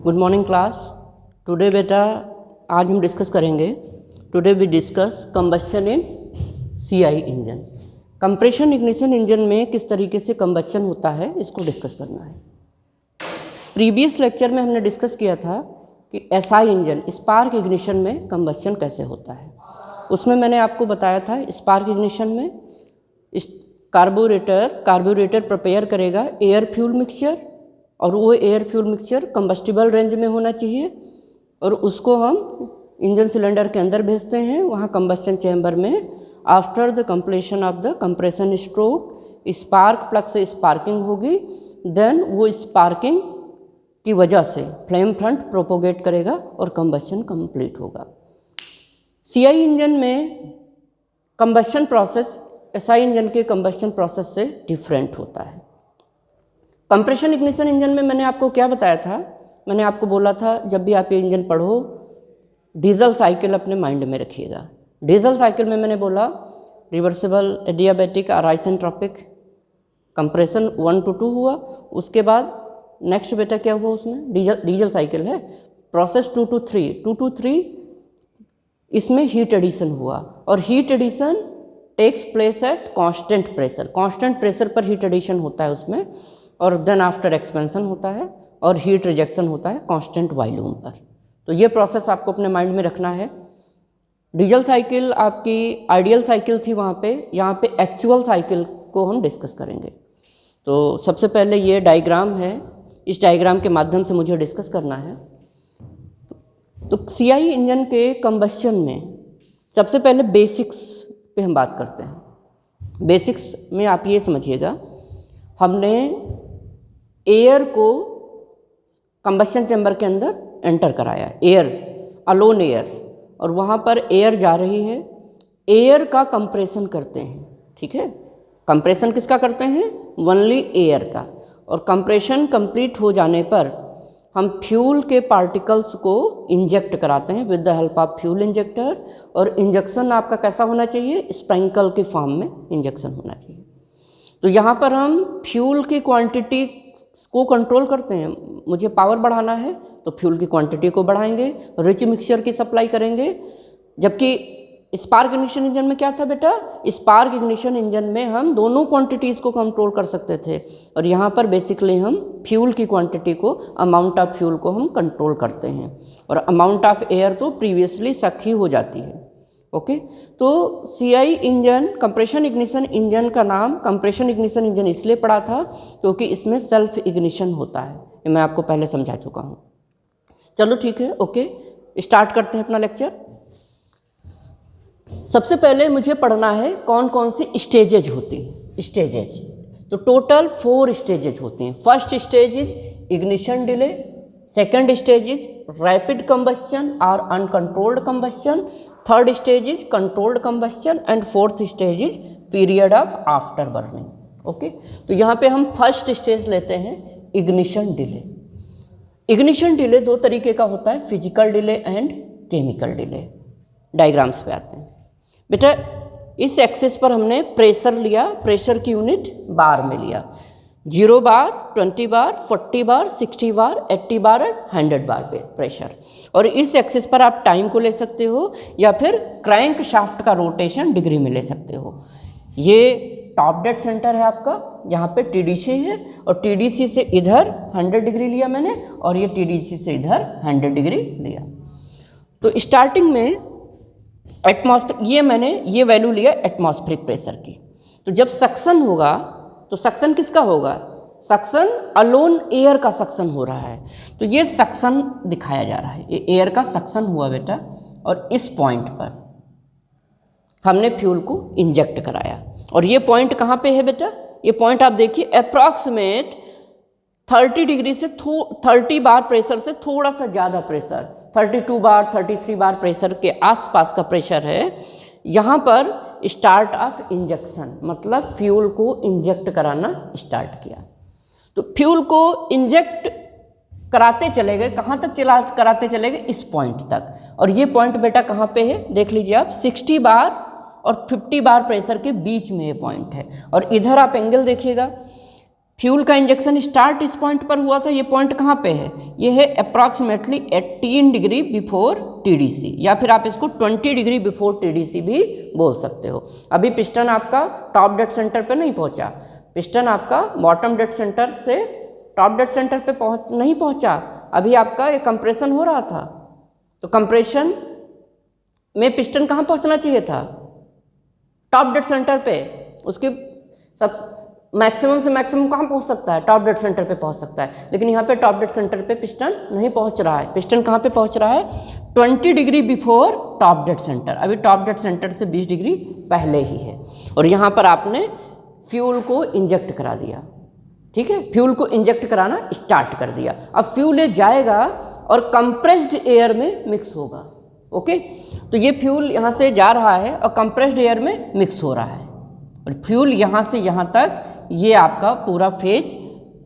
Good morning class. Today बेटा आज हम डिस्कस करेंगे। Today we discuss combustion in CI engine. Compression ignition engine में किस तरीके से कंबशन होता है इसको डिस्कस करना है। प्रीवियस लेक्चर में हमने डिस्कस किया था कि एसआई इंजन स्पार्क इग्निशन में कंबशन कैसे होता है। उसमें मैंने आपको बताया था स्पार्क इग्निशन में कार्बोरेटर प्रिपेयर करेगा एयर फ्यूल मिक्सचर, और वो air fuel mixture combustible range में होना चाहिए और उसको हम इंजन सिलेंडर के अंदर भेजते हैं। वहाँ कंबस्शन चैम्बर में after the completion of the compression stroke spark plug से स्पार्किंग होगी। देन वो स्पार्किंग की वजह से फ्लेम फ्रंट प्रोपोगेट करेगा और कंबस्शन कंप्लीट होगा। सीआई इंजन में कंबस्शन प्रोसेस एसआई इंजन के कंबस्शन प्रोसेस से डिफरेंट होता है। कंप्रेशन इग्निशन इंजन में मैंने आपको क्या बताया था, मैंने आपको बोला था जब भी आप ये इंजन पढ़ो डीजल साइकिल अपने माइंड में रखिएगा। डीजल साइकिल में मैंने बोला रिवर्सिबल एडियाबैटिक और आइसेंट्रोपिक कंप्रेशन 1 to 2 हुआ। उसके बाद नेक्स्ट बेटा क्या हुआ, उसमें डीजल साइकिल है प्रोसेस 2 to 3 इसमें हीट एडिशन हुआ और heat addition takes place at constant pressure पर हीट एडिशन होता है उसमें, और देन आफ्टर एक्सपेंशन होता है और हीट रिजेक्शन होता है कांस्टेंट वॉल्यूम पर। तो ये प्रोसेस आपको अपने माइंड में रखना है। डीजल साइकिल आपकी आइडियल साइकिल थी वहाँ पे, यहाँ पे एक्चुअल साइकिल को हम डिस्कस करेंगे। तो सबसे पहले ये डायग्राम है, इस डायग्राम के माध्यम से मुझे डिस्कस करना है। तो सीआई इंजन के कंबस्शन में सबसे पहले बेसिक्स पे हम बात करते हैं। बेसिक्स में आप ये समझिएगा, हमने एयर को कंबस्शन चैम्बर के अंदर एंटर कराया, एयर अलोन एयर, और वहाँ पर एयर जा रही है। एयर का कंप्रेशन करते हैं, ठीक है। कंप्रेशन किसका करते हैं? ओनली एयर का। और कंप्रेशन कंप्लीट हो जाने पर हम फ्यूल के पार्टिकल्स को इंजेक्ट कराते हैं with the help of fuel injector. और इंजेक्शन आपका कैसा होना चाहिए? स्प्रिंकल के फॉर्म में इंजेक्शन होना चाहिए। तो यहाँ पर हम फ्यूल की क्वांटिटी को कंट्रोल करते हैं। मुझे पावर बढ़ाना है तो फ्यूल की क्वांटिटी को बढ़ाएंगे, रिच मिक्सचर की सप्लाई करेंगे। जबकि स्पार्क इग्निशन इंजन में क्या था बेटा? स्पार्क इग्निशन इंजन में हम दोनों क्वांटिटीज़ को कंट्रोल कर सकते थे, और यहाँ पर बेसिकली हम फ्यूल की क्वांटिटी को, अमाउंट ऑफ फ्यूल को हम कंट्रोल करते हैं, और अमाउंट ऑफ एयर तो प्रीवियसली सक ही हो जाती है। ओके तो CI engine compression ignition engine का नाम कंप्रेशन इग्निशन इंजन इसलिए पड़ा था क्योंकि इसमें सेल्फ इग्निशन होता है। ये मैं आपको पहले समझा चुका हूँ। चलो ठीक है, ओके स्टार्ट करते हैं अपना लेक्चर। सबसे पहले मुझे पढ़ना है कौन कौन सी स्टेजेज होती हैं। स्टेजेज तो टोटल 4 स्टेजेज होती हैं। First stage is ignition delay, second stage is rapid combustion और uncontrolled combustion, third stage is controlled combustion and fourth stage is period of after burning. Okay तो यहाँ पे हम फर्स्ट स्टेज लेते हैं इग्निशन डिले। इग्निशन डिले 2 तरीके का होता है, physical delay and chemical delay. Diagrams पे आते हैं बेटा। इस एक्सिस पर हमने प्रेशर लिया, प्रेशर की यूनिट बार में लिया, 0 बार, 20 बार, 40 बार, 60 बार, 80 बार और 100 बार पे प्रेशर। और इस एक्सिस पर आप टाइम को ले सकते हो या फिर क्रैंक शाफ्ट का रोटेशन डिग्री में ले सकते हो। ये टॉप डेड सेंटर है आपका, यहाँ पे टीडीसी है, और टीडीसी से इधर 100 डिग्री लिया मैंने, और ये टीडीसी से इधर 100 डिग्री लिया। तो स्टार्टिंग में ये वैल्यू लिया एटमॉस्फेरिक प्रेशर की। तो जब सक्शन होगा तो सक्शन किसका होगा? सक्शन अलोन एयर का सक्शन हो रहा है। तो ये सक्शन दिखाया जा रहा है, ये एयर का सक्शन हुआ बेटा, और इस पॉइंट पर हमने फ्यूल को इंजेक्ट कराया। और ये पॉइंट कहाँ पे है बेटा? ये पॉइंट आप देखिए अप्रॉक्सीमेट 30 डिग्री से 30 बार प्रेशर से थोड़ा सा ज़्यादा प्रेशर, 32 बार 33 बार प्रेशर के आसपास का प्रेशर है। यहाँ पर स्टार्ट ऑफ इंजेक्शन मतलब फ्यूल को इंजेक्ट कराना स्टार्ट किया। तो फ्यूल को इंजेक्ट कराते चले गए, कहाँ तक कराते चले गए? इस पॉइंट तक। और ये पॉइंट बेटा कहाँ पे है? देख लीजिए आप, 60 बार और 50 बार प्रेशर के बीच में ये पॉइंट है। और इधर आप एंगल देखिएगा, फ्यूल का इंजेक्शन स्टार्ट इस पॉइंट पर हुआ था। ये पॉइंट कहाँ पे है? ये है अप्रॉक्सीमेटली 18 डिग्री बिफोर टीडीसी, या फिर आप इसको 20 डिग्री बिफोर टीडीसी भी बोल सकते हो। अभी पिस्टन आपका टॉप डेड सेंटर पे नहीं पहुंचा, पिस्टन आपका बॉटम डेड सेंटर से टॉप डेड सेंटर पे नहीं पहुंचा। अभी आपका ये कंप्रेशन हो रहा था, तो कंप्रेशन में पिस्टन कहाँ पहुंचना चाहिए था? टॉप डेड सेंटर पे। उसकी सब मैक्सिमम से मैक्सिमम कहाँ पहुँच सकता है? टॉप डेड सेंटर पे पहुँच सकता है, लेकिन यहाँ पे टॉप डेड सेंटर पे पिस्टन नहीं पहुँच रहा है। पिस्टन कहाँ पे पहुँच रहा है? 20 degree before top dead centre. अभी टॉप डेड सेंटर से 20 डिग्री पहले ही है, और यहाँ पर आपने फ्यूल को इंजेक्ट करा दिया। ठीक है, फ्यूल को इंजेक्ट कराना स्टार्ट कर दिया। अब फ्यूल ये जाएगा और कंप्रेस्ड एयर में मिक्स होगा। ओके, तो ये फ्यूल यहाँ से जा रहा है और कंप्रेस्ड एयर में मिक्स हो रहा है, और फ्यूल यहाँ से यहाँ तक, ये आपका पूरा फेज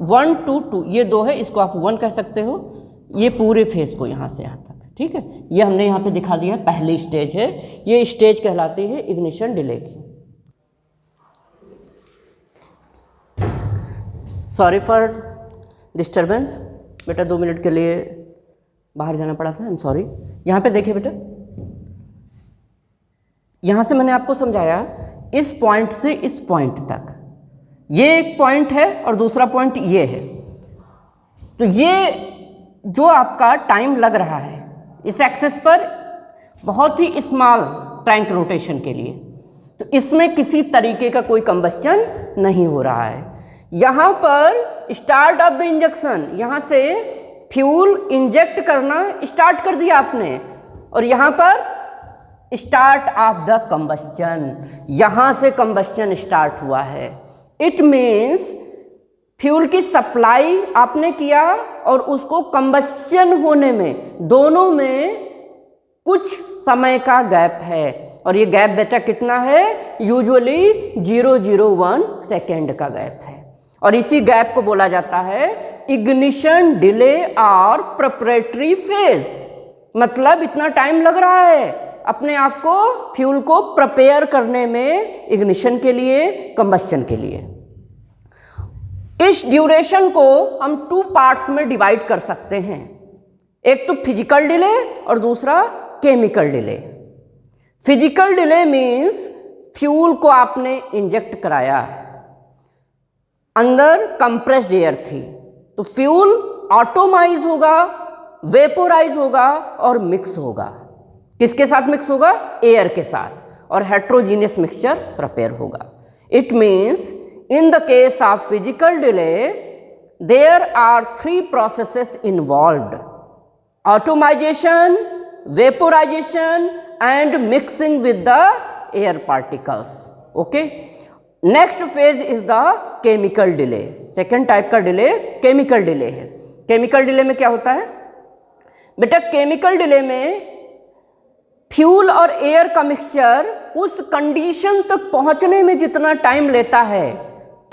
1 to 2, ये 2 है, इसको आप 1 कह सकते हो, ये पूरे फेज को यहाँ से यहाँ तक। ठीक है, ये हमने यहाँ पे दिखा दिया, पहली स्टेज है। ये स्टेज कहलाती है इग्निशन डिले की। सॉरी फॉर डिस्टर्बेंस बेटा, 2 मिनट के लिए बाहर जाना पड़ा था, आई एम सॉरी। यहाँ पे देखिए बेटा, यहाँ से मैंने आपको समझाया इस पॉइंट से इस पॉइंट तक, ये एक पॉइंट है और दूसरा पॉइंट ये है। तो ये जो आपका टाइम लग रहा है इस एक्सेस पर, बहुत ही स्मॉल टैंक रोटेशन के लिए, तो इसमें किसी तरीके का कोई कंबस्चन नहीं हो रहा है। यहाँ पर स्टार्ट ऑफ द इंजेक्शन, यहाँ से फ्यूल इंजेक्ट करना स्टार्ट कर दिया आपने, और यहाँ पर स्टार्ट ऑफ द कंबस्चन, यहाँ से कंबस्चन स्टार्ट हुआ है। इट मीन्स फ्यूल की सप्लाई आपने किया और उसको कंबस्चन होने में, दोनों में कुछ समय का गैप है, और ये गैप बेटा कितना है? यूजुअली 0.01 सेकेंड का गैप है, और इसी गैप को बोला जाता है इग्निशन डिले और प्रिपरेटरी फेज। मतलब इतना टाइम लग रहा है अपने आप को फ्यूल को प्रिपेयर करने में, इग्निशन के लिए, कंबस्चन के लिए। इस ड्यूरेशन को हम 2 पार्ट्स में डिवाइड कर सकते हैं, एक तो फिजिकल डिले और दूसरा chemical delay. Physical delay means fuel को आपने इंजेक्ट कराया, अंदर कंप्रेस्ड एयर थी, तो फ्यूल ऑटोमाइज होगा, वेपोराइज होगा और मिक्स होगा। किसके साथ मिक्स होगा? एयर के साथ, और हेट्रोजीनियस मिक्सचर प्रिपेयर होगा। It means in the case of physical delay, there are 3 processes involved: atomization, vaporization and mixing with the air particles. Okay, next phase is the chemical delay. Second type का delay chemical delay है। chemical delay में क्या होता है बेटा? chemical delay में fuel और air का मिक्सचर उस कंडीशन तक पहुंचने में जितना टाइम लेता है,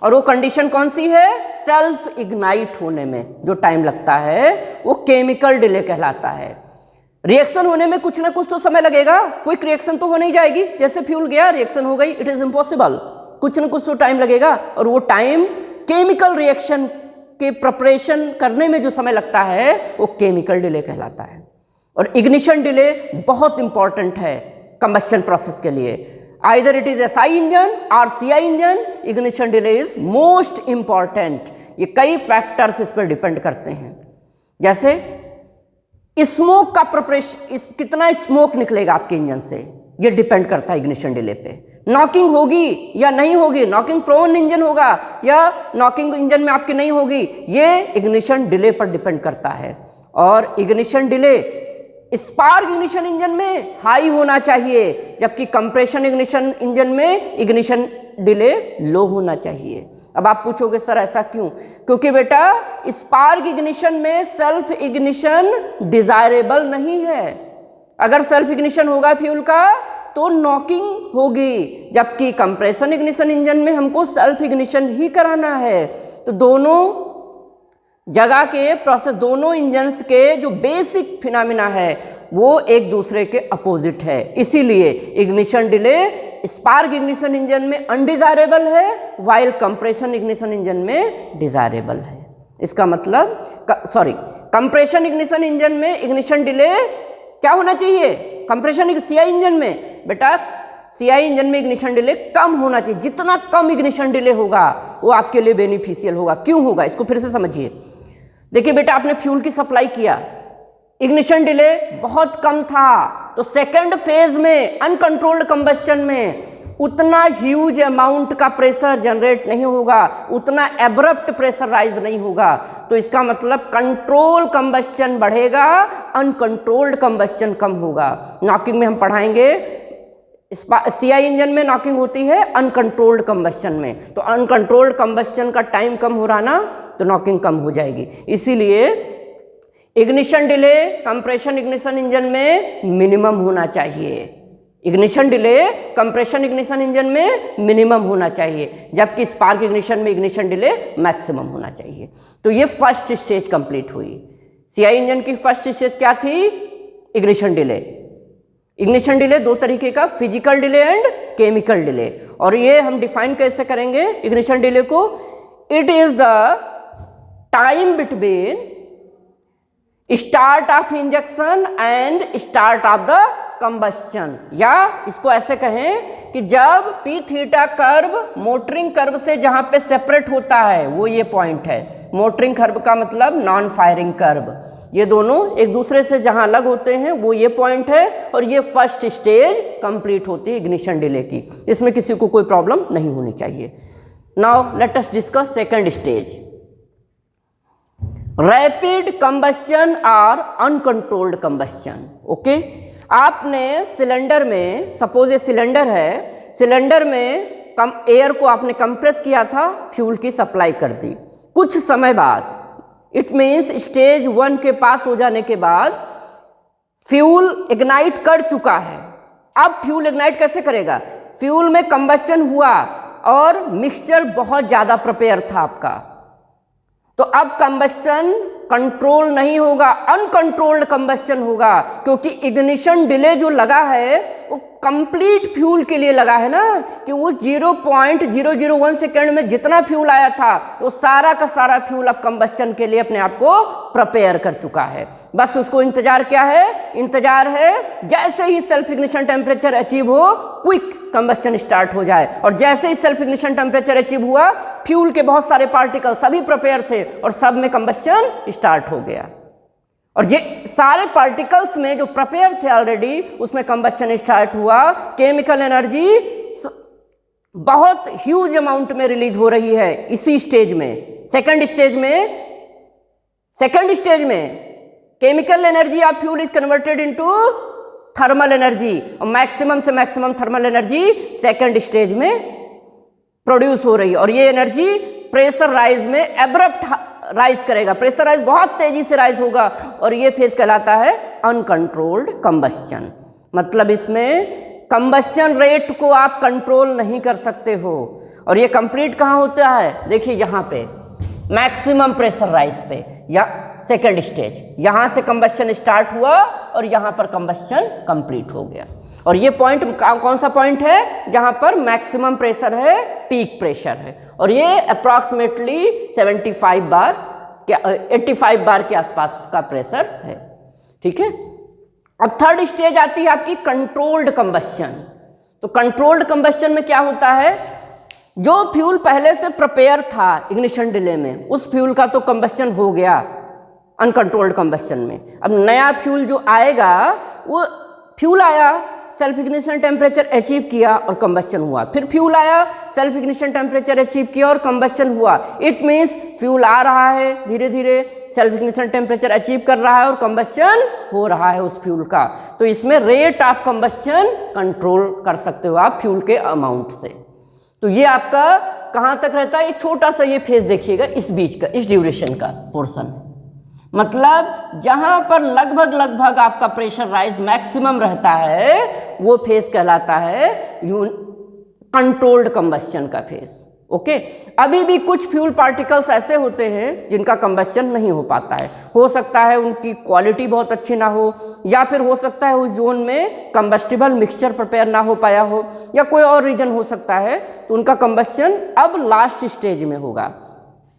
और वो कंडीशन कौन सी है? सेल्फ इग्नाइट होने में जो टाइम लगता है वो केमिकल डिले कहलाता है। रिएक्शन होने में कुछ ना कुछ तो समय लगेगा, क्विक रिएक्शन तो हो नहीं जाएगी, जैसे फ्यूल गया रिएक्शन हो गई, इट इज इम्पॉसिबल। कुछ ना कुछ तो टाइम लगेगा, और वो टाइम केमिकल रिएक्शन के प्रिपरेशन करने में जो समय लगता है वो केमिकल डिले कहलाता है। और इग्निशन डिले बहुत इंपॉर्टेंट है कंबस्चन प्रोसेस के लिए। Either it is SI engine और CI engine, ignition delay is most important. ये कई फैक्टर्स इस पर डिपेंड करते हैं, जैसे स्मोक का प्रिपरेशन, कितना स्मोक निकलेगा आपके इंजन से, ये डिपेंड करता है इग्निशन डिले पे। नॉकिंग होगी या नहीं होगी, नॉकिंग प्रोन इंजन होगा या नॉकिंग इंजन में आपकी नहीं होगी, ये इग्निशन डिले पर डिपेंड करता है। और ignition delay spark ignition engine में हाई होना चाहिए, जबकि कंप्रेशन इग्निशन इंजन में इग्निशन डिले लो होना चाहिए। अब आप पूछोगे सर ऐसा क्यों? क्योंकि बेटा स्पार्क इग्निशन में सेल्फ इग्निशन डिजायरेबल नहीं है। अगर सेल्फ इग्निशन होगा फ्यूल का तो नॉकिंग होगी, जबकि कंप्रेशन इग्निशन इंजन में हमको सेल्फ इग्निशन ही कराना है। तो दोनों जगह के प्रोसेस, दोनों इंजन्स के जो बेसिक फिनोमिना है वो एक दूसरे के अपोजिट है, इसीलिए ignition delay spark ignition engine में अनडिजायरेबल है, वाइल कंप्रेशन इग्निशन इंजन में डिजायरेबल है। इसका मतलब कंप्रेशन इग्निशन इंजन में इग्निशन डिले क्या होना चाहिए? कंप्रेशन सीआई इंजन में बेटा, सीआई इंजन में इग्निशन डिले कम होना चाहिए। जितना कम इग्निशन डिले होगा वो आपके लिए बेनिफिशियल होगा। क्यों होगा, इसको फिर से समझिए। देखिए बेटा, आपने फ्यूल की सप्लाई किया, इग्निशन डिले बहुत कम था, तो सेकंड फेज में अनकंट्रोल्ड कंबस्शन में उतना ह्यूज अमाउंट का प्रेशर जनरेट नहीं होगा, उतना एब्रप्ट प्रेशर राइज नहीं होगा। तो इसका मतलब कंट्रोल कंबस्शन बढ़ेगा, अनकंट्रोल्ड कंबस्शन कम होगा। नॉकिंग में हम पढ़ाएंगे, सीआई इंजन में नॉकिंग होती है अनकंट्रोल्ड कंबस्शन में, तो अनकंट्रोल्ड कंबस्शन का टाइम कम हो रहा ना, तो नॉकिंग कम हो जाएगी। इसीलिए ignition delay compression ignition engine में मिनिमम होना चाहिए। Ignition delay compression ignition engine में मिनिमम होना चाहिए, जबकि स्पार्क इग्निशन में इग्निशन डिले मैक्सिमम होना चाहिए। तो ये फर्स्ट स्टेज कंप्लीट हुई। सीआई इंजन की फर्स्ट स्टेज क्या थी? Ignition delay. इग्निशन डिले दो तरीके का, physical delay and chemical delay. और ये हम डिफाइन कैसे करेंगे इग्निशन डिले को? It is the time between start of injection and start of the combustion, या इसको ऐसे कहें कि जब P theta curve motoring curve से जहां पे सेपरेट होता है वो ये पॉइंट है। मोटरिंग कर्व का मतलब नॉन फायरिंग कर्व, ये दोनों एक दूसरे से जहां अलग होते हैं वो ये पॉइंट है, और ये फर्स्ट स्टेज कंप्लीट होती है इग्निशन डिले की। इसमें किसी को कोई प्रॉब्लम नहीं होनी चाहिए। Now let us discuss second stage, rapid combustion और अनकंट्रोल्ड कंबस्शन। ओके, आपने सिलेंडर में, सपोज ये सिलेंडर है, सिलेंडर में एयर को आपने कंप्रेस किया था, फ्यूल की सप्लाई कर दी। कुछ समय बाद, इट मीन्स स्टेज 1 के पास हो जाने के बाद फ्यूल इग्नाइट कर चुका है। अब फ्यूल इग्नाइट कैसे करेगा? फ्यूल में कंबस्शन हुआ और मिक्सचर बहुत ज़्यादा प्रिपेयर था आपका, तो अब कंबस्शन कंट्रोल नहीं होगा, अनकंट्रोल्ड कंबस्शन होगा, क्योंकि इग्निशन डिले जो लगा है वो कंप्लीट फ्यूल के लिए लगा है ना, कि वो 0.001 सेकेंड में जितना फ्यूल आया था वो सारा का सारा फ्यूल अब कंबस्शन के लिए अपने आप को प्रिपेयर कर चुका है। बस उसको इंतजार क्या है? इंतजार है जैसे ही सेल्फ इग्निशन टेम्परेचर अचीव हो, क्विक कंबस्शन स्टार्ट हो जाए। और जैसे ही सेल्फ इग्निशन टेम्परेचर अचीव हुआ, फ्यूल के बहुत सारे पार्टिकल सभी प्रिपेयर थे और सब में कंबस्शन स्टार्ट हो गया, और ये सारे पार्टिकल्स में जो प्रिपेयर थे ऑलरेडी उसमें कंबस्शन स्टार्ट हुआ। केमिकल एनर्जी बहुत ह्यूज अमाउंट में रिलीज हो रही है इसी स्टेज में। सेकंड स्टेज में chemical energy of fuel is converted into thermal energy, और मैक्सिमम से maximum thermal energy second stage में प्रोड्यूस हो रही है। और ये एनर्जी प्रेशर राइज में एब्रप्ट राइज करेगा, प्रेशर राइज बहुत तेजी से राइज होगा, और ये फेज कहलाता है अनकंट्रोल्ड कंबस्शन। मतलब इसमें कंबस्शन रेट को आप कंट्रोल नहीं कर सकते हो। और ये कंप्लीट कहाँ होता है? देखिए यहाँ पे मैक्सिमम प्रेशर राइज पे, या सेकंड स्टेज, यहाँ से कंबस्शन स्टार्ट हुआ और यहाँ पर कंबस्शन कंप्लीट हो गया। और ये पॉइंट कौन सा पॉइंट है? जहाँ पर मैक्सिमम प्रेशर है, पीक प्रेशर है, और ये अप्रॉक्सीमेटली 75 बार के 85 बार के आसपास का प्रेशर है। ठीक है, अब थर्ड स्टेज आती है आपकी कंट्रोल्ड कंबस्शन। तो कंट्रोल्ड कंबस्शन में क्या होता है? जो फ्यूल पहले से प्रिपेयर था इग्निशन डिले में, उस फ्यूल का तो कंबस्शन हो गया अनकंट्रोल्ड कंबस्शन में। अब नया फ्यूल जो आएगा, वो फ्यूल आया, सेल्फ इग्निशन टेम्परेचर अचीव किया और कंबस्शन हुआ, फिर फ्यूल आया, सेल्फ इग्निशन टेम्परेचर अचीव किया और कंबस्शन हुआ। इट मीन्स फ्यूल आ रहा है, धीरे धीरे सेल्फ इग्निशन टेम्परेचर अचीव कर रहा है और कंबस्शन हो रहा है उस फ्यूल का। तो इसमें रेट ऑफ कंबस्शन कंट्रोल कर सकते हो आप फ्यूल के अमाउंट से। तो ये आपका कहाँ तक रहता है? एक छोटा सा ये फेज देखिएगा, इस बीच का, इस ड्यूरेशन का पोर्शन, मतलब जहां पर लगभग आपका प्रेशर राइज मैक्सिमम रहता है, वो फेज कहलाता है कंट्रोल्ड कंबस्शन का फेज। ओके। अभी भी कुछ फ्यूल पार्टिकल्स ऐसे होते हैं जिनका कंबस्शन नहीं हो पाता है। हो सकता है उनकी क्वालिटी बहुत अच्छी ना हो, या फिर हो सकता है उस जोन में कंबस्टिबल मिक्सचर प्रिपेयर ना हो पाया हो, या कोई और रीजन हो सकता है, तो उनका कंबस्शन अब लास्ट स्टेज में होगा।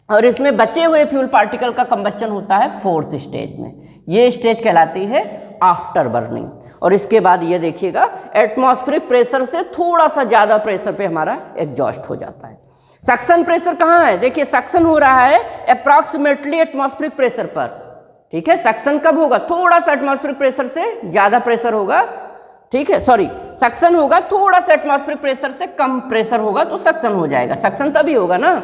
और इसमें बचे हुए फ्यूल पार्टिकल का कंबस्शन होता है 4th स्टेज में। ये स्टेज कहलाती है आफ्टर बर्निंग। और इसके बाद ये देखिएगा एटमॉस्फेरिक प्रेशर से थोड़ा सा ज़्यादा प्रेशर पे हमारा एग्जॉस्ट हो जाता है। सक्शन प्रेशर कहाँ है? देखिए सक्शन हो रहा है अप्रॉक्सीमेटली एटमॉस्फेरिक प्रेशर पर, ठीक है। सक्शन कब होगा? थोड़ा सा एटमॉस्फेरिक प्रेशर से ज़्यादा प्रेशर होगा, ठीक है, सॉरी, सक्शन होगा थोड़ा सा एटमॉस्फेरिक प्रेशर से कम प्रेशर होगा तो सक्शन हो जाएगा। सक्शन तभी होगा ना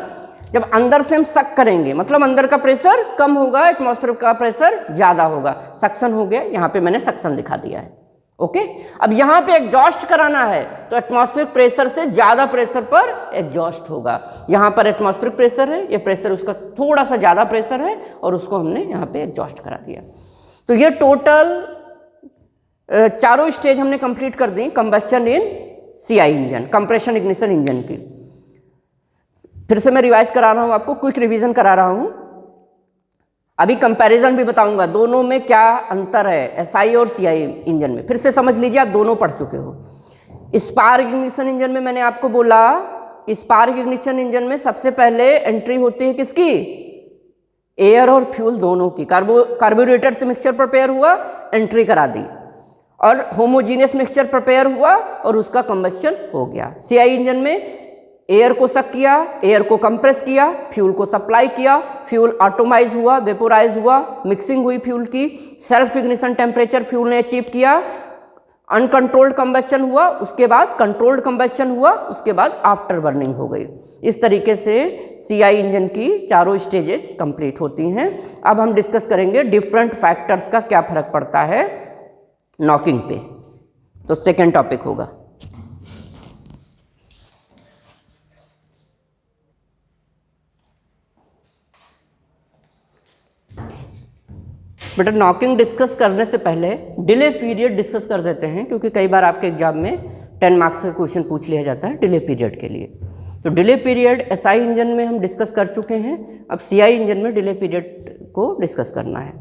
जब अंदर से हम सक करेंगे, मतलब अंदर का प्रेशर कम होगा, एटमॉस्फेयर का प्रेशर ज़्यादा होगा। सक्शन हो गया, यहाँ पे मैंने सक्शन दिखा दिया है, ओके। अब यहाँ पे एग्जॉस्ट कराना है तो एटमॉस्फेयर प्रेशर से ज़्यादा प्रेशर पर एग्जॉस्ट होगा। यहाँ पर एटमॉस्फेयर प्रेशर है, ये प्रेशर उसका थोड़ा सा ज़्यादा प्रेशर है और उसको हमने यहाँ पे एग्जॉस्ट करा दिया। तो ये टोटल चारों स्टेज हमने कंप्लीट कर दी कंबस्शन इन CI engine, compression ignition engine की। फिर से मैं रिवाइज करा रहा हूँ आपको, क्विक रिवीजन करा रहा हूँ। अभी कंपैरिजन भी बताऊंगा दोनों में क्या अंतर है SI और CI इंजन में। फिर से समझ लीजिए, आप दोनों पढ़ चुके हो। स्पार्क इग्निशन इंजन में मैंने आपको बोला, स्पार्क इग्निशन इंजन में सबसे पहले एंट्री होती है किसकी? एयर और फ्यूल दोनों की। कार्बोरेटर से मिक्सचर प्रिपेयर हुआ, एंट्री करा दी, और होमोजीनियस मिक्सचर प्रिपेयर हुआ और उसका कंबस्शन हो गया। CI इंजन में एयर को सक किया, एयर को कंप्रेस किया, फ्यूल को सप्लाई किया, फ्यूल ऑटोमाइज हुआ, वेपोराइज हुआ, मिक्सिंग हुई फ्यूल की, सेल्फ इग्निशन टेम्परेचर फ्यूल ने अचीव किया, अनकंट्रोल्ड कंबस्शन हुआ, उसके बाद कंट्रोल्ड कंबस्शन हुआ, उसके बाद आफ्टर बर्निंग हो गई। इस तरीके से CI इंजन की चारों स्टेजेस कंप्लीट होती हैं। अब हम डिस्कस करेंगे डिफरेंट फैक्टर्स का क्या फर्क पड़ता है नॉकिंग पे, तो सेकेंड टॉपिक होगा। बेटा नॉकिंग डिस्कस करने से पहले डिले पीरियड डिस्कस कर देते हैं, क्योंकि कई बार आपके एग्जाम में 10 मार्क्स का क्वेश्चन पूछ लिया जाता है डिले पीरियड के लिए। तो डिले पीरियड SI इंजन में हम डिस्कस कर चुके हैं, अब CI इंजन में डिले पीरियड को डिस्कस करना है।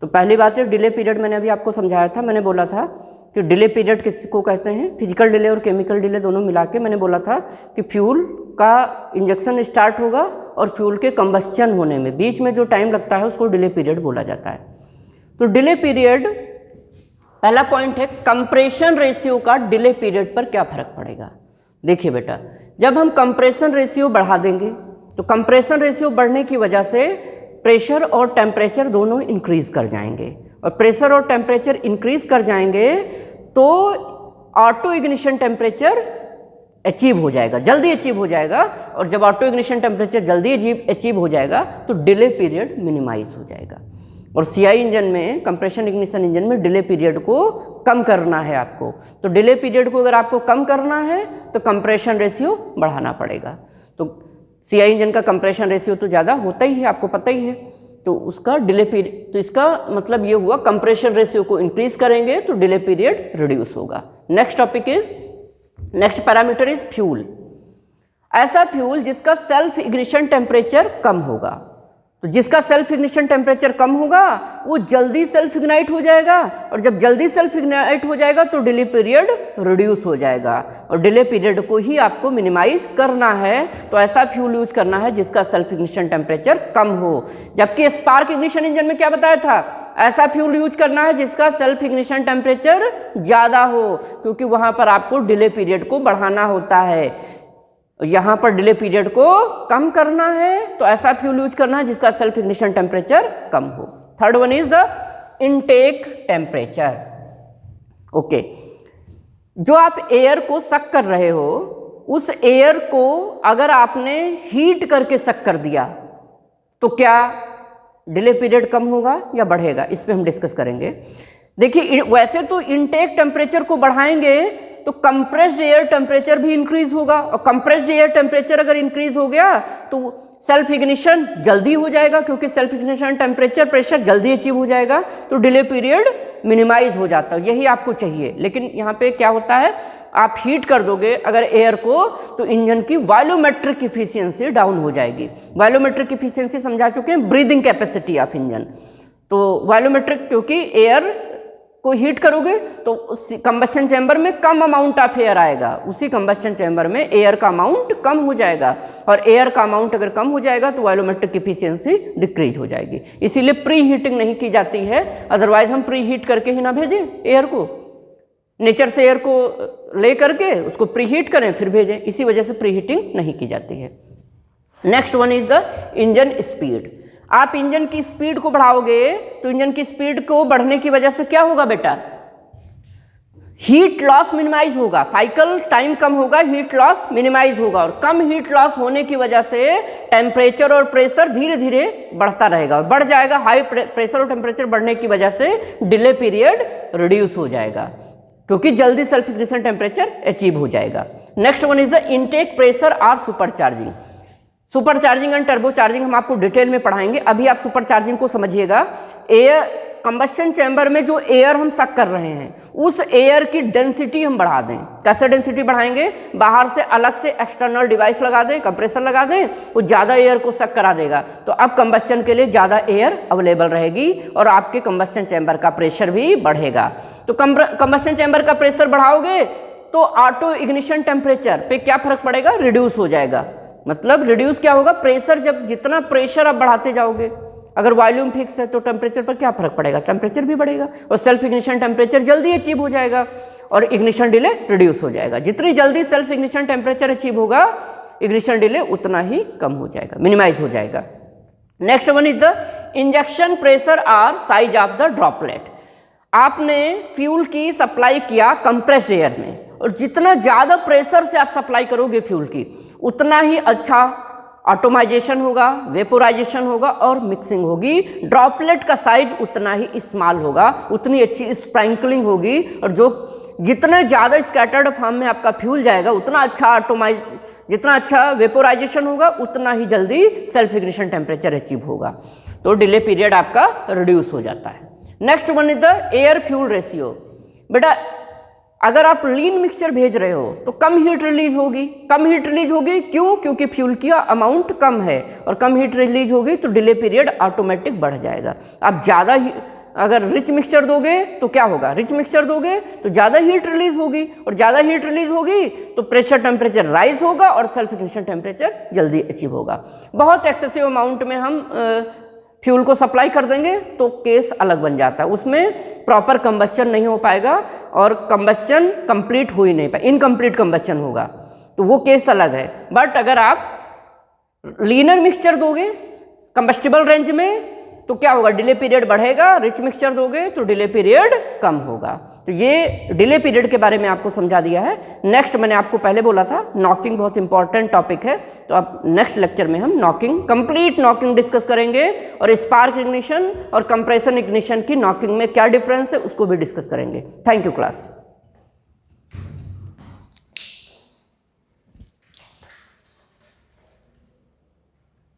तो पहली बात है डिले पीरियड, मैंने अभी आपको समझाया था, मैंने बोला था कि डिले पीरियड किसको कहते हैं? फिजिकल डिले और केमिकल डिले दोनों मिला के मैंने बोला था कि फ्यूल का इंजेक्शन स्टार्ट होगा और फ्यूल के कंबस्शन होने में बीच में जो टाइम लगता है उसको डिले पीरियड बोला जाता है। तो डिले पीरियड, पहला पॉइंट है कंप्रेशन रेशियो का डिले पीरियड पर क्या फर्क पड़ेगा। देखिए बेटा, जब हम कंप्रेशन रेशियो बढ़ा देंगे तो कंप्रेशन रेशियो बढ़ने की वजह से प्रेशर और टेम्परेचर दोनों इंक्रीज कर जाएंगे, और प्रेशर और टेम्परेचर इंक्रीज कर जाएंगे तो ऑटो इग्निशन टेम्परेचर अचीव हो जाएगा, जल्दी अचीव हो जाएगा। और जब ऑटो इग्निशन टेम्परेचर जल्दी अचीव हो जाएगा तो डिले पीरियड मिनिमाइज हो जाएगा। और CI इंजन में, कंप्रेशन इग्निशन इंजन में डिले पीरियड को कम करना है आपको। तो डिले पीरियड को अगर आपको कम करना है तो कंप्रेशन रेशियो बढ़ाना पड़ेगा। तो CI इंजन का कंप्रेशन रेशियो तो ज़्यादा होता ही है, आपको पता ही है, तो उसका डिले पीरियड, तो इसका मतलब ये हुआ कंप्रेशन रेशियो को इंक्रीज करेंगे तो डिले पीरियड रिड्यूस होगा। Next topic is, next parameter is fuel. ऐसा फ्यूल जिसका सेल्फ इग्निशन टेम्परेचर कम होगा, तो जिसका सेल्फ इग्निशन टेम्परेचर कम होगा वो जल्दी सेल्फ इग्नाइट हो जाएगा, और जब जल्दी सेल्फ इग्नाइट हो जाएगा तो डिले पीरियड रिड्यूस हो जाएगा, और डिले पीरियड को ही आपको मिनिमाइज करना है। तो ऐसा फ्यूल यूज करना है जिसका सेल्फ इग्निशन टेम्परेचर कम हो। जबकि स्पार्क इग्निशन इंजन में क्या बताया था? ऐसा फ्यूल यूज करना है जिसका सेल्फ इग्निशन टेम्परेचर ज़्यादा हो, क्योंकि वहाँ पर आपको डिले पीरियड को बढ़ाना होता है। यहाँ पर डिले पीरियड को कम करना है तो ऐसा फ्यूल यूज करना है जिसका सेल्फ इग्निशन टेम्परेचर कम हो। Third one is the intake temperature. Okay, जो आप एयर को सक कर रहे हो उस एयर को अगर आपने हीट करके सक कर दिया तो क्या डिले पीरियड कम होगा या बढ़ेगा? इस पे हम डिस्कस करेंगे। देखिए, वैसे तो इनटेक टेम्परेचर को बढ़ाएंगे तो कंप्रेस्ड एयर टेम्परेचर भी इंक्रीज होगा, और कंप्रेस्ड एयर टेम्परेचर अगर इंक्रीज हो गया तो सेल्फ इग्निशन जल्दी हो जाएगा, क्योंकि सेल्फ इग्निशन टेम्परेचर प्रेशर जल्दी अचीव हो जाएगा, तो डिले पीरियड मिनिमाइज हो जाता है। यही आपको चाहिए। लेकिन यहाँ पे क्या होता है, आप हीट कर दोगे अगर एयर को, तो इंजन की वॉल्यूमेट्रिक इफिशियंसी डाउन हो जाएगी। वॉल्यूमेट्रिक इफिशियंसी समझा चुके हैं, ब्रीदिंग कैपेसिटी ऑफ इंजन। तो वॉल्यूमेट्रिक, क्योंकि एयर को हीट करोगे तो कंबस्शन चैम्बर में कम अमाउंट ऑफ एयर आएगा, उसी कंबस्शन चैम्बर में एयर का अमाउंट कम हो जाएगा, और एयर का अमाउंट अगर कम हो जाएगा तो वॉल्यूमेट्रिक इफिशियंसी डिक्रीज हो जाएगी। इसीलिए प्री हीटिंग नहीं की जाती है, अदरवाइज हम प्री हीट करके ही ना भेजें एयर को, नेचर से एयर को ले करके उसको प्री हीट करें फिर भेजें, इसी वजह से प्री हीटिंग नहीं की जाती है। Next one is the engine speed. आप इंजन की स्पीड को बढ़ाओगे तो इंजन की स्पीड को बढ़ने की वजह से क्या होगा बेटा, हीट लॉस मिनिमाइज होगा, साइकिल टाइम कम होगा, हीट लॉस मिनिमाइज होगा, और कम हीट लॉस होने की वजह से टेम्परेचर और प्रेशर धीरे धीरे बढ़ता रहेगा और बढ़ जाएगा। हाई प्रेशर और टेम्परेचर बढ़ने की वजह से डिले पीरियड रिड्यूस हो जाएगा, क्योंकि जल्दी सेल्फ इग्निशन टेम्परेचर अचीव हो जाएगा। Next one is the intake pressure और super charging. Super charging and turbo charging हम आपको डिटेल में पढ़ाएंगे, अभी आप सुपर चार्जिंग को समझिएगा। एयर कंबस्शन चैम्बर में जो एयर हम सक कर रहे हैं उस एयर की डेंसिटी हम बढ़ा दें। कैसे डेंसिटी बढ़ाएंगे, बाहर से अलग से एक्सटर्नल डिवाइस लगा दें, कंप्रेसर लगा दें, वो ज़्यादा एयर को सक करा देगा, तो अब कंबस्शन के लिए ज़्यादा एयर अवेलेबल रहेगी और आपके कंबस्शन चैम्बर का प्रेशर भी बढ़ेगा। तो कंबस्शन चैम्बर का प्रेशर बढ़ाओगे तो ऑटो इग्निशन टेम्परेचर पे क्या फर्क पड़ेगा, रिड्यूस हो जाएगा। मतलब रिड्यूस क्या होगा, प्रेशर, जब जितना प्रेशर आप बढ़ाते जाओगे, अगर वॉल्यूम फिक्स है तो टेम्परेचर पर क्या फर्क पड़ेगा, टेम्परेचर भी बढ़ेगा और सेल्फ इग्निशन टेम्परेचर जल्दी अचीव हो जाएगा और इग्निशन डिले रिड्यूस हो जाएगा। जितनी जल्दी सेल्फ इग्निशन टेम्परेचर अचीव होगा, इग्निशन डिले उतना ही कम हो जाएगा, मिनिमाइज हो जाएगा। Next one is the injection pressure और साइज ऑफ द ड्रॉपलेट। आपने फ्यूल की सप्लाई किया कंप्रेस्ड एयर में, और जितना ज़्यादा प्रेशर से आप सप्लाई करोगे फ्यूल की, उतना ही अच्छा ऑटोमाइजेशन होगा, वेपोराइजेशन होगा और मिक्सिंग होगी। ड्रॉपलेट का साइज उतना ही स्मॉल होगा, उतनी अच्छी स्प्रिंकलिंग होगी, और जो जितना ज़्यादा स्कैटर्ड फॉर्म में आपका फ्यूल जाएगा उतना अच्छा जितना अच्छा वेपोराइजेशन होगा, उतना ही जल्दी सेल्फ इग्निशन टेम्परेचर अचीव होगा, तो डिले पीरियड आपका रिड्यूस हो जाता है। Next one is the air fuel ratio. बेटा अगर आप लीन मिक्सचर भेज रहे हो तो कम हीट रिलीज होगी, कम हीट रिलीज होगी क्यों, क्योंकि फ्यूल की अमाउंट कम है, और कम हीट रिलीज होगी तो डिले पीरियड ऑटोमेटिक बढ़ जाएगा। आप ज़्यादा अगर रिच मिक्सचर दोगे तो क्या होगा, रिच मिक्सचर दोगे तो ज़्यादा हीट रिलीज होगी, और ज़्यादा हीट रिलीज होगी तो प्रेशर टेम्परेचर राइज होगा और सेल्फ इग्निशन टेम्परेचर जल्दी अचीव होगा। बहुत एक्सेसिव अमाउंट में हम फ्यूल को सप्लाई कर देंगे तो केस अलग बन जाता है, उसमें प्रॉपर कंबस्शन नहीं हो पाएगा और कंबस्शन कंप्लीट हो ही नहीं पाएगा, इनकम्प्लीट कंबस्शन होगा, तो वो केस अलग है। बट अगर आप लीनर मिक्सचर दोगे कंबस्टिबल रेंज में तो क्या होगा, डिले पीरियड बढ़ेगा, रिच मिक्सचर दोगे तो डिले पीरियड कम होगा। तो ये डिले पीरियड के बारे में आपको समझा दिया है। नेक्स्ट मैंने आपको पहले बोला था नॉकिंग बहुत इंपॉर्टेंट टॉपिक है, तो अब नेक्स्ट लेक्चर में हम नॉकिंग, कंप्लीट नॉकिंग डिस्कस करेंगे, और स्पार्क इग्निशन और कंप्रेशन इग्निशन की नॉकिंग में क्या डिफरेंस है उसको भी डिस्कस करेंगे। Thank you class.